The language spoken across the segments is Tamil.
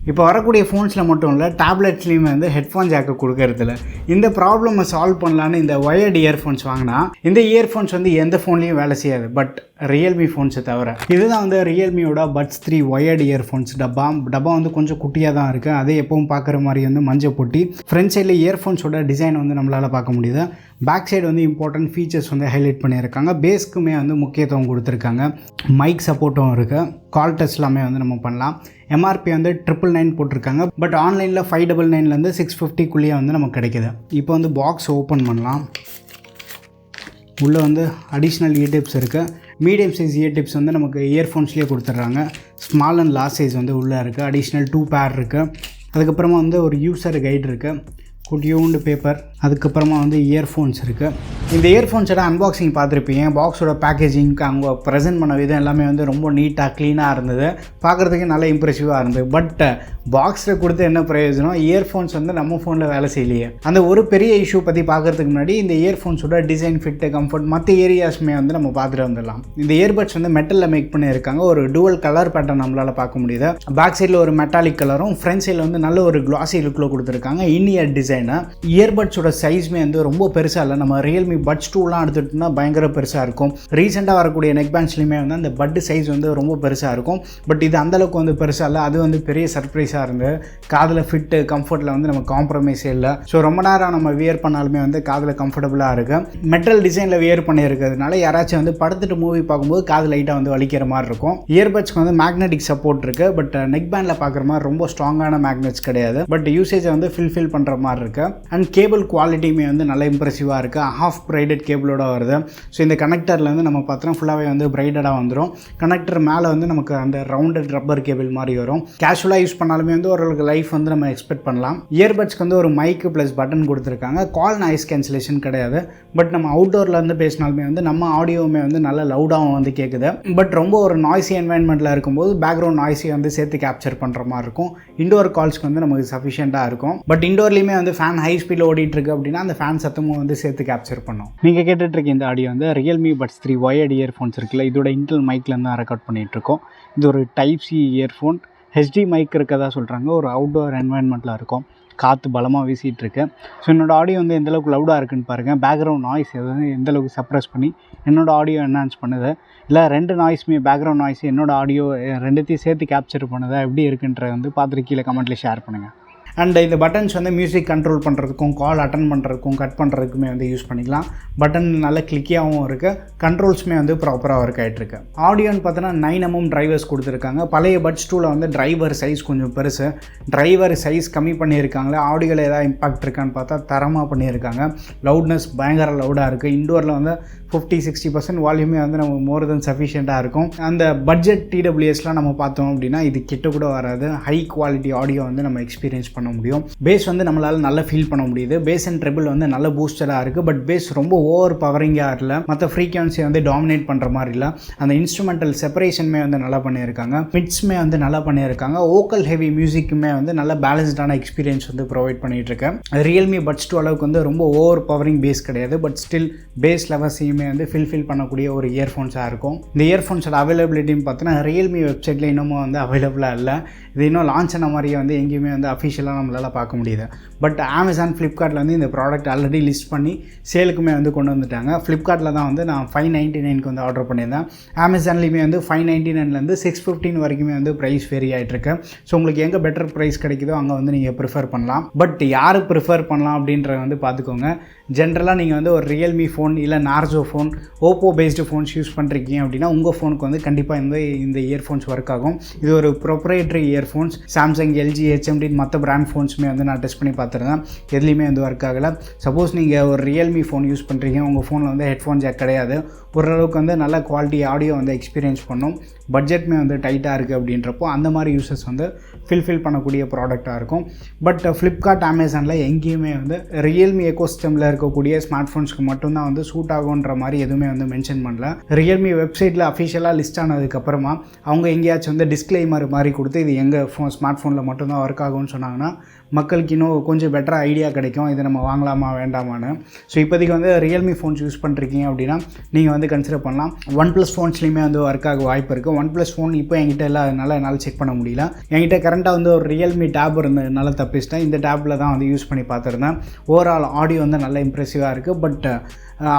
இப்போ வரக்கூடிய ஃபோன்ஸில் மட்டும் இல்லை, டேப்லெட்ஸ்லேயுமே வந்து ஹெட்ஃபோன் ஜாக்கு கொடுக்கறதில்ல. இந்த ப்ராப்ளமை சால்வ் பண்ணலான்னு இந்த ஒயர்டு இயர்ஃபோன்ஸ் வாங்கினா, இந்த இயர்ஃபோன்ஸ் வந்து எந்த ஃபோன்லேயும் வேலை செய்யாது, பட் ரியல்மி ஃபோன்ஸை தவிர. இதுதான் வந்து ரியல்மியோட பட்ஸ் 3 ஒயர்டு இயர்ஃபோன்ஸ் டப்பா வந்து கொஞ்சம் குட்டியாக தான் இருக்குது. அதே எப்பவும் பார்க்குற மாதிரி வந்து மஞ்சள் பொட்டி. ஃப்ரண்ட் சைடில் இயர்ஃபோன்ஸோட டிசைன் வந்து நம்மளால் பார்க்க முடியுது. பேக் சைடு வந்து இம்பார்ட்டன்ட் ஃபீச்சர்ஸ் வந்து ஹைலைட் பண்ணியிருக்காங்க. பேஸ்க்குமே வந்து முக்கியத்துவம் கொடுத்துருக்காங்க. மைக் சப்போர்ட்டும் இருக்குது. கால் டெஸ்ட் எல்லாமே வந்து நம்ம பண்ணலாம். எம்ஆர்பி வந்து 999 போட்டிருக்காங்க. பட் ஆன்லைனில் 599லேருந்து 650க்குள்ளேயே வந்து நமக்கு கிடைக்கிது. இப்போ வந்து பாக்ஸ் ஓப்பன் பண்ணலாம். உள்ளே வந்து அடிஷ்னல் இயர் டிப்ஸ் இருக்குது. மீடியம் சைஸ் இயர் டிப்ஸ் வந்து நமக்கு இயர்ஃபோன்ஸ்லேயே கொடுத்துட்றாங்க. ஸ்மால் அண்ட் லார்ஜ் சைஸ் வந்து உள்ளே இருக்குது. அடிஷ்னல் 2 பேர் இருக்குது. அதுக்கப்புறமா வந்து ஒரு யூசர் கைடு இருக்குது. குட்டியூண்டு பேப்பர். அதுக்கப்புறமா வந்து இயர்ஃபோன்ஸ் இருக்குது. இந்த இயர்ஃபோன்ஸோட அன்பாக்சிங் பார்த்துருப்பீங்க. பாக்ஸோட பேக்கேஜிங், அவங்க ப்ரெசென்ட் பண்ண விதம் எல்லாமே வந்து ரொம்ப நீட்டாக க்ளீனாக இருந்தது. பார்க்குறதுக்கு நல்லா இம்ப்ரெசிவாக இருந்தது. பட் பாக்ஸில் கொடுத்து என்ன பிரயோஜனம்? இயர்ஃபோன்ஸ் வந்து நம்ம ஃபோனில் வேலை செய்யலையே. அந்த ஒரு பெரிய இஷ்யூ பற்றி பார்க்குறதுக்கு முன்னாடி இந்த இயர்ஃபோன்ஸோட டிசைன், ஃபிட்டு, கம்ஃபர்ட், மற்ற ஏரியாஸுமே வந்து நம்ம பார்த்துட்டு வந்துடலாம். இந்த இயர்பட்ஸ் வந்து மெட்டலில் மேக் பண்ணியிருக்காங்க. ஒரு டுவல் கலர் பேட்டர்ன் நம்மளால் பார்க்க முடியுது. பேக் சைடில் ஒரு மெட்டாலிக் கலரும், ஃப்ரண்ட் சைடில் வந்து நல்ல ஒரு கிளாசி லுக்கில் கொடுத்துருக்காங்க. இன்இயர் டிசைனை. இயர்பட்ஸோட சைஸ்மே வந்து ரொம்ப பெருசாக இல்லை. நம்ம ரியல்மி பட்ஸ் 2லாம் எடுத்துகிட்டோம்னா பயங்கர பெருசாக இருக்கும். ரீசெண்டாக வரக்கூடிய நெக் பேண்ட்ஸ்லையுமே வந்து அந்த பட்டு சைஸ் வந்து ரொம்ப பெருசாக இருக்கும். பட் இது அந்தளவுக்கு வந்து பெருசாக இல்லை. அது வந்து பெரிய சர்ப்ரைஸாக இருந்தது. காதில் ஃபிட்டு, கம்ஃபர்ட்டில் வந்து நம்ம காம்ப்ரமைஸே இல்லை. ஸோ ரொம்ப நேரம் நம்ம வியர் பண்ணாலுமே வந்து காதில் கம்ஃபர்டபுளாக இருக்குது. மெட்டல் டிசைனில் வியர் பண்ணியிருக்கிறதுனால யாராச்சும் வந்து படுத்துட்டு மூவி பார்க்கும்போது காது லைட்டாக வந்து வலிக்கிற மாதிரி இருக்கும். இயர்பட்ஸ்க்கு வந்து மேக்னெட்டிக் சப்போர்ட் இருக்குது. பட் நெக் பேண்டில் பார்க்குற மாதிரி ரொம்ப ஸ்ட்ராங்கான மேக்னெட்ஸ் கிடையாது. பட் யூசேஜை வந்து ஃபில் பண்ணுற மாதிரி இருக்குது. அண்ட் கேபிள் குவாலிட்டியுமே வந்து நல்ல இம்ப்ரெசிவாக இருக்குது. ஹாஃப் பிரைடட் கேபிளோட வருது. ஸோ இந்த கனெக்டரில் வந்து நம்ம பார்த்தோன்னா ஃபுல்லாகவே வந்து பிரைடடாக வந்துடும். கனெக்டர் மேலே வந்து நமக்கு அந்த ரவுண்டட் ரப்பர் கேபிள் மாதிரி வரும். கேஷுவலாக யூஸ் பண்ணாலுமே வந்து ஓரளவுக்கு லைஃப் வந்து நம்ம எக்ஸ்பெக்ட் பண்ணலாம். இயர்பட்ஸ்க்கு வந்து ஒரு மைக்கு ப்ளஸ் பட்டன் கொடுத்துருக்காங்க. கால் நாய்ஸ் கேன்சலேஷன் கிடையாது. பட் நம்ம அவுட்டோரில் வந்து பேசினாலுமே வந்து நம்ம ஆடியோவுமே வந்து நல்ல லவுடாகவும் வந்து கேட்குது. பட் ரொம்ப ஒரு நாய்ஸி என்வாயன்மெண்ட்டில் இருக்கும்போது பேக்ரவுண்ட் நாய்ஸை வந்து சேர்த்து கேப்சர் பண்ணுற மாதிரி இருக்கும். இண்டோர் கால்ஸ்க்கு வந்து நமக்கு சஃபிஷியண்ட்டாக இருக்கும். பட் இண்டோர்லேயுமே வந்து ஃபேன் ஹை ஸ்பீடில் ஓடிட்டு இருக்கு அப்படின்னா அந்த ஃபேன் சத்தமும் வந்து சேர்த்து கேப்சர் பண்ணும். நீங்கள் கேட்டுட்ருக்க இந்த ஆடியோ வந்து ரியல்மி பட்ஸ் 3 ஒயர்டு இயர்ஃபோன்ஸ் இருக்குல்ல, இதோட இன்டெல் மைக்லேருந்து தான் ரெக்கார்ட் பண்ணிகிட்ருக்கோம். இது ஒரு type C earphone. HD mic இருக்கதா சொல்கிறாங்க. ஒரு அவுட்டோர் என்வாயன்மெண்ட்டில் இருக்கும். காற்று பலமாக வீசிகிட்டு இருக்கு. ஸோ என்னோடய ஆடியோ வந்து எந்தளவுக்கு லவுடாக இருக்குன்னு பாருங்கள். பேக்ரவுண்ட் நாய்ஸ் எதாவது எந்தளவுக்கு சப்ரஸ் பண்ணி என்னோடய ஆடியோ என்ஹான்ஸ் பண்ணுது, இல்லை 2 நாய்ஸுமே பேக்ரவுண்ட் நாய்ஸ் என்னோடய ஆடியோ ரெண்டுத்தையும் சேர்த்து கேப்சர் பண்ணுதா, எப்படி இருக்குன்றத வந்து பார்த்துட்டு கீழே கமெண்ட்டில் ஷேர் பண்ணுங்கள். அண்ட் இந்த பட்டன்ஸ் வந்து மியூசிக் கண்ட்ரோல் பண்ணுறதுக்கும், கால் அட்டன் பண்ணுறதுக்கும், கட் பண்ணுறதுக்குமே வந்து யூஸ் பண்ணிக்கலாம். பட்டன் நல்ல கிளிக்கியாகவும் இருக்குது. கண்ட்ரோல்ஸுமே வந்து ப்ராப்பராக ஒர்க் ஆகிட்டுருக்கு. ஆடியோன்னு பார்த்தோன்னா 9mm டிரைவர்ஸ் கொடுத்துருக்காங்க. பழைய பட்ஸ் 2ல் வந்து டிரைவர் சைஸ் கொஞ்சம் பெருசு. டிரைவர் சைஸ் கம்மி பண்ணியிருக்காங்களே, ஆடியோவில் ஏதாவது இம்பாக்ட் இருக்கான்னு பார்த்தா தரமாக பண்ணியிருக்காங்க. லவுட்னஸ் பயங்கர லவுடாக இருக்குது. இண்டோரில் வந்து 50-60% வால்யூமே வந்து நம்ம மோர் தென் சஃபிஷியண்ட்டாக இருக்கும். அந்த பட்ஜெட் டிடபிள்யூஎஸ்லாம் நம்ம பார்த்தோம் அப்படின்னா இது கிட்ட கூட வராது. ஹை குவாலிட்டி ஆடியோ வந்து நம்ம எக்ஸ்பீரியன்ஸ் பண்ண முடியும். பேஸ் வந்து நம்மளால் நல்லா ஃபீல் பண்ண முடியுது. பேஸ் அண்ட் ட்ரிபிள் வந்து நல்ல பூஸ்டராக இருக்குது. பட் பேஸ் ரொம்ப ஓவர் பவரிங்காக இல்லை. மற்ற ஃப்ரீக்வன்சி வந்து டாமினேட் பண்ணுற மாதிரி இல்லை. அந்த இன்ஸ்ட்ருமெண்டல் செப்பரேஷனுமே வந்து நல்லா பண்ணியிருக்காங்க. மிட்ஸ்மே வந்து நல்லா பண்ணியிருக்காங்க. வோக்கல் ஹெவி மியூசிக்குமே வந்து நல்ல பேலன்ஸ்டான எக்ஸ்பீரியன்ஸ் வந்து ப்ரொவைட் பண்ணிகிட்டு இருக்கேன். ரியல்மி பட்ஸ் 2 அளவுக்கு வந்து ரொம்ப ஓவர் பவரிங் பேஸ் கிடையாது. பட் ஸ்டில் பேஸ் லெவல்ஸையுமே வந்து ஃபில் பண்ணக்கூடிய ஒரு இயர்ஃபோன்ஸாக இருக்கும். இந்த இயர்ஃபோன்ஸோட அவைலபிலிட்டின்னு பார்த்தோன்னா ரியல்மி வெப்சைட்டில் இன்னமும் வந்து அவைலபிளாக இல்லை. இது இன்னும் லான்ச் ஆன மாதிரியே வந்து எங்கேயுமே வந்து அஃபிஷியலாக நம்மளால் பார்க்க முடியுது. பட் அமேசான், ஃப்ளிப்கார்ட்டில் வந்து இந்த ப்ராடக்ட் ஆல்ரெடி லிஸ்ட் பண்ணி சேலுக்குமே வந்து கொண்டு வந்துட்டாங்க. ஃப்ளிப்கார்ட்டில் தான் வந்து நான் 599க்கு வந்து ஆர்டர் பண்ணியிருந்தேன். அமேசான்லேயுமே வந்து 599லேருந்து 615 வரைக்குமே வந்து ப்ரைஸ் வேரி ஆகிட்டுருக்கு. ஸோ உங்களுக்கு எங்கே பெட்டர் ப்ரைஸ் கிடைக்குதோ அங்கே வந்து நீங்கள் ப்ரிஃபர் பண்ணலாம். பட் யார் ப்ரிஃபர் பண்ணலாம் அப்படின்றத வந்து பார்த்துக்கோங்க. ஜென்ரலாக நீங்கள் வந்து ஒரு ரியல்மி ஃபோன், இல்லை Narzo phone, Oppo based phones use பண்ணுறீங்க அப்படின்னா உங்கள் ஃபோனுக்கு வந்து கண்டிப்பாக இந்த இயர்ஃபோன்ஸ் ஒர்க் ஆகும். இது ஒரு proprietary earphones. Samsung, LG, HMT மற்ற பிராண்ட் ஃபோன்ஸுமே வந்து நான் டெஸ்ட் பண்ணி பார்த்துருந்தேன். எதுலேயுமே வந்து ஒர்க் ஆகலை. சப்போஸ் நீங்கள் ஒரு ரியல்மி ஃபோன் யூஸ் பண்ணுறீங்க, உங்கள் ஃபோனில் வந்து ஹெட்ஃபோன் ஜாக் கிடையாது, ஓரளவுக்கு வந்து நல்ல குவாலிட்டி ஆடியோ வந்து எக்ஸ்பீரியன்ஸ் பண்ணும், பட்ஜெட்டுமே வந்து டைட்டாக இருக்குது அப்படின்றப்போ அந்த மாதிரி யூசர்ஸ் வந்து ஃபில் பண்ணக்கூடிய ப்ராடக்டாக இருக்கும். பட் ஃப்ளிப்கார்ட், அமேசானில் எங்கேயுமே வந்து ரியல்மி எக்கோசிஸ்டமில் இருக்கக்கூடிய ஸ்மார்ட் ஃபோன்ஸ்க்கு மட்டும்தான் வந்து சூட் ஆகுன்ற மாதிரி எதுவுமே வந்து மென்ஷன் பண்ணல. ரியல்மி வெப்சைட்டில் அஃபிஷியலாக லிஸ்ட் ஆனதுக்கப்புறமா அவங்க எங்கேயாச்சும் வந்து டிஸ்க்ளைமர் மாதிரி கொடுத்து இது எங்கள் ஸ்மார்ட் ஃபோனில் மட்டும்தான் ஒர்க் ஆகும்னு சொன்னாங்கன்னா மக்களுக்கு இன்னும் கொஞ்சம் பெட்டராக ஐடியா கிடைக்கும், இதை நம்ம வாங்கலாமா வேண்டாமான்னு. ஸோ இப்போதைக்கு வந்து ரியல்மி ஃபோன்ஸ் யூஸ் பண்ணுறீங்க அப்படின்னா நீங்கள் வந்து வந்து கன்சிடர் பண்ணலாம். ஒன் ப்ளஸ் ஃபோன்ஸ்லையுமே வந்து ஒர்க் ஆக வாய்ப்பு இருக்குது. ஒன் ப்ளஸ் ஃபோன் இப்போ என்கிட்ட இல்லாதனால என்னால் செக் பண்ண முடியல. என்கிட்ட கரண்ட்டாக வந்து ஒரு ரியல்மி டேப் இருந்ததுனால தப்பிச்சிட்டேன். இந்த டேப்பில் தான் வந்து யூஸ் பண்ணி பார்த்துருந்தேன். ஓவரால் ஆடியோ வந்து நல்லா இம்ப்ரெசிவாக இருக்குது. பட்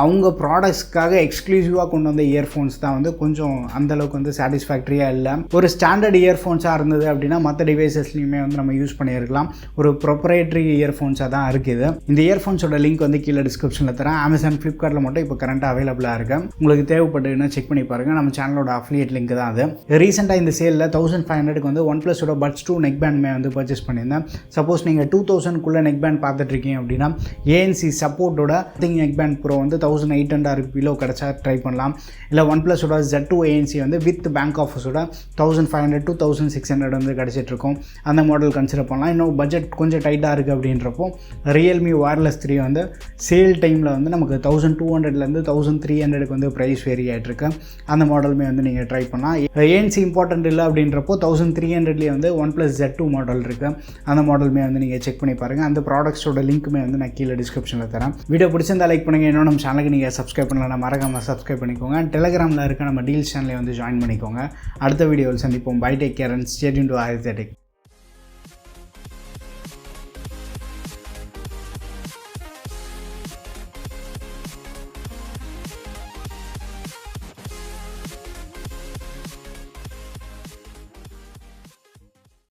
அவங்க ப்ராடக்ட்ஸ்க்காக எக்ஸ்க்ளூசிவாக கொண்டு வந்த இயர்ஃபோன்ஸ் தான் வந்து கொஞ்சம் அந்தளவுக்கு வந்து சாட்டிஸ்ஃபேக்டரியாக இல்லை. ஒரு ஸ்டாண்டர்ட் இயர்ஃபோன்ஸாக இருந்தது அப்படின்னா மற்ற டிவைசஸ்லையுமே வந்து நம்ம யூஸ் பண்ணியிருக்கலாம். ஒரு ப்ரொப்ரைட்ரி இயர்ஃபோன்ஸாக தான் இருக்குது. இந்த இயர்ஃபோன்ஸோட லிங்க் வந்து கீழே டிஸ்கிரிப்ஷனில் தரேன். அமேசான், ஃப்ளிப்கார்ட்டில் மட்டும் இப்போ கரண்ட்டாக அவைலபிளாக இருக்குது. உங்களுக்கு தேவைப்பட்டுன்னா செக் பண்ணி பாருங்கள். நம்ம சேனலோட அஃபிலியேட் லிங்க் தான் அது. ரீசெண்டாக இந்த சேலில் 1500 வந்து ஒன் ப்ளஸோட பட்ஸ் 2 நெக் பேண்டுமே வந்து பர்ச்சேஸ் பண்ணியிருந்தேன். சப்போஸ் நீங்கள் 2000 நெக் பேண்ட் பார்த்துட்ருக்கீங்க அப்படின்னா ANC சப்போர்ட்டோட நெக் பேண்ட் ப்ரோ வந்து 1800 பிலோ கிடச்சா ட்ரை பண்ணலாம். இல்லை ஒன் ப்ளஸோட Z2 ANC வந்து வித் பேங்க் ஆஃபர்ஸோட 1500 to 1600 வந்து கிடச்சிட்ருக்கோம். அந்த மாடல் கன்சிடர் பண்ணலாம். இன்னும் பட்ஜெட் கொஞ்சம் டைட்டாக இருக்குது அப்படின்றப்போ Realme Wireless 3 வந்து சேல் டைமில் வந்து நமக்கு 1200 1300 வந்து ப்ரைஸ் வேரி ஆகிட்ருக்கு. அந்த மாடலுமே வந்து நீங்கள் ட்ரை பண்ணலாம். ANC இம்பார்ட்டன்ட் இல்லை அப்படின்றப்போ 1300 வந்து ஒன் ப்ளஸ் Z2 மாடல் இருக்குது. அந்த மாடலுமே வந்து நீங்கள் செக் பண்ணி பாருங்கள். அந்த ப்ராடக்ட்ஸோட லிங்க்குமே வந்து நான் கீழே டிஸ்கிரிப்ஷனில் தரேன். வீடியோ பிடிச்சிருந்தா லைக் பண்ணுங்கள். இன்னும் நம்ம சேனலுக்கு நீங்கள் சப்ஸ்கிரைப் பண்ணலாம், மறக்காமல் சப்ஸ்கிரைப் பண்ணிக்கோங்க. டெலிகிராமில் இருக்க நம்ம டீல்ஸ் சேனலை வந்து ஜாயின் பண்ணிக்கோங்க. அடுத்த வீடியோவில் சந்திப்போம். Bye, take care and stay tuned to adithyatech.